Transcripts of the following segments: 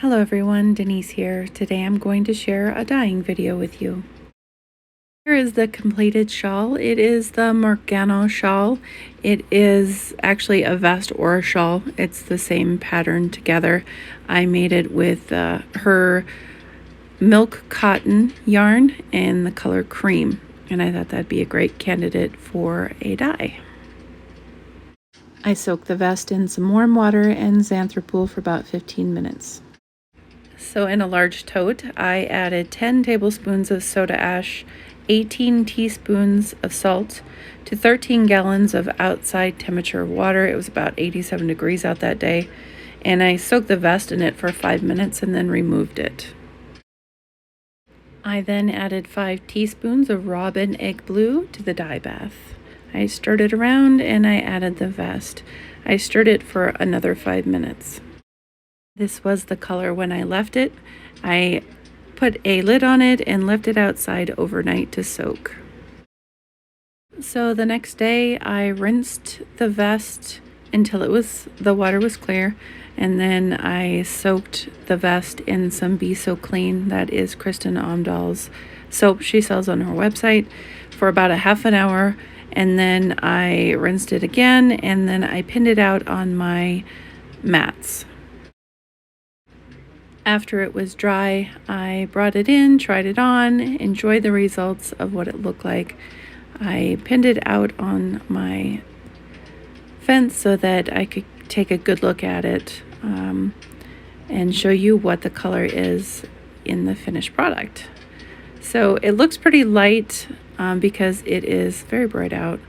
Hello everyone, Denise here. Today I'm going to share a dyeing video with you. Here is the completed shawl. It is the Morgano shawl. It is actually a vest or a shawl. It's the same pattern together. I made it with her milk cotton yarn in the color cream, and I thought that'd be a great candidate for a dye. I soaked the vest in some warm water and xanthopol for about 15 minutes. So in a large tote, I added 10 tablespoons of soda ash, 18 teaspoons of salt to 13 gallons of outside temperature water. It was about 87 degrees out that day. And I soaked the vest in it for 5 minutes and then removed it. I then added 5 teaspoons of robin egg blue to the dye bath. I stirred it around and I added the vest. I stirred it for another 5 minutes. This was the color when I left it. I put a lid on it and left it outside overnight to soak. So the next day I rinsed the vest until the water was clear, and then I soaked the vest in some Be So Clean. That is Kristin Omdahl's soap she sells on her website, for about a half an hour, and then I rinsed it again, and then I pinned it out on my mats. After it was dry, I brought it in, tried it on, enjoyed the results of what it looked like. I pinned it out on my fence so that I could take a good look at it and show you what the color is in the finished product. So it looks pretty light because it is very bright out,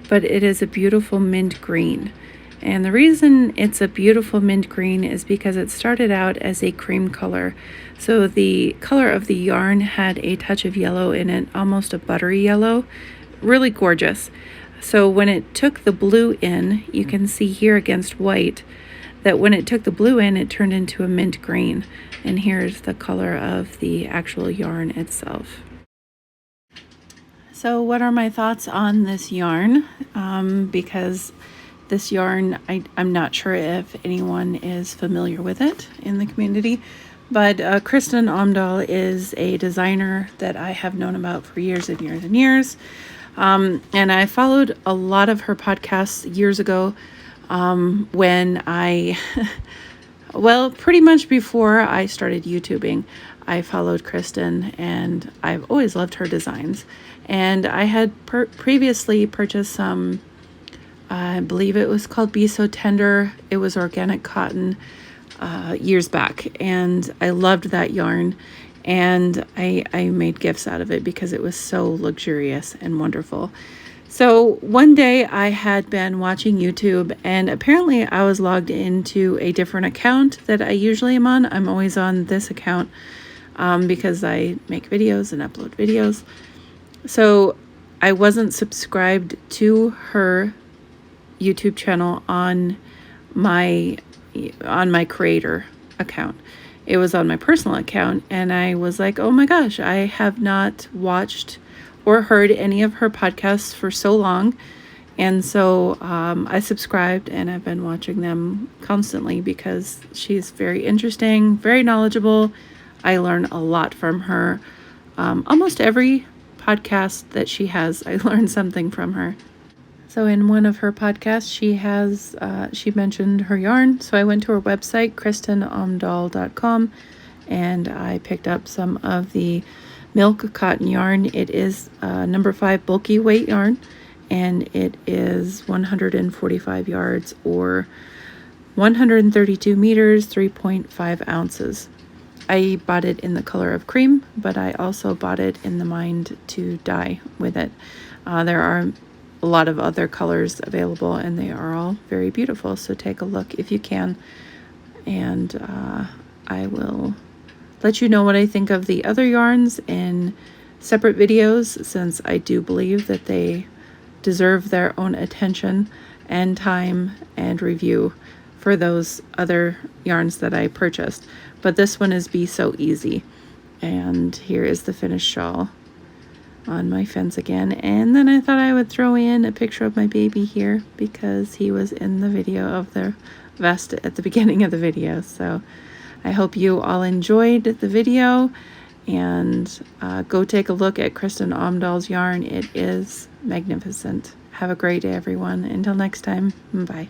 but it is a beautiful mint green. And the reason it's a beautiful mint green is because it started out as a cream color. So the color of the yarn had a touch of yellow in it, almost a buttery yellow, really gorgeous. So when it took the blue in, you can see here against white that when it took the blue in, it turned into a mint green. And here's the color of the actual yarn itself. So what are my thoughts on this yarn? Because this yarn, I'm not sure if anyone is familiar with it in the community, but Kristin Omdahl is a designer that I have known about for years and years and years. And I followed a lot of her podcasts years ago when well, pretty much before I started YouTubing, I followed Kristin, and I've always loved her designs. And I had previously purchased some, I believe it was called Be So Tender. It was organic cotton years back, and I loved that yarn, and I made gifts out of it because it was so luxurious and wonderful. So one day I had been watching YouTube, and apparently I was logged into a different account that I usually am on. I'm always on this account because I make videos and upload videos. So I wasn't subscribed to her YouTube channel on my creator account. It was on my personal account, and I was like, oh my gosh, I have not watched or heard any of her podcasts for so long. And so I subscribed, and I've been watching them constantly because she's very interesting, very knowledgeable. I learn a lot from her. Almost every podcast that she has, I learn something from her. So in one of her podcasts, she mentioned her yarn. So I went to her website, kristinomdahl.com, and I picked up some of the milk cotton yarn. It is number 5 bulky weight yarn, and it is 145 yards or 132 meters, 3.5 ounces. I bought it in the color of cream, but I also bought it in the mind to dye with it. There are a lot of other colors available, and they are all very beautiful. So take a look if you can, and I will let you know what I think of the other yarns in separate videos, since I do believe that they deserve their own attention and time and review for those other yarns that I purchased. But this one is Be So Easy, and here is the finished shawl on my fence again. And then I thought I would throw in a picture of my baby here because he was in the video of the vest at the beginning of the video. So I hope you all enjoyed the video, and go take a look at Kristin Omdahl's yarn. It is magnificent. Have a great day, everyone. Until next time, bye.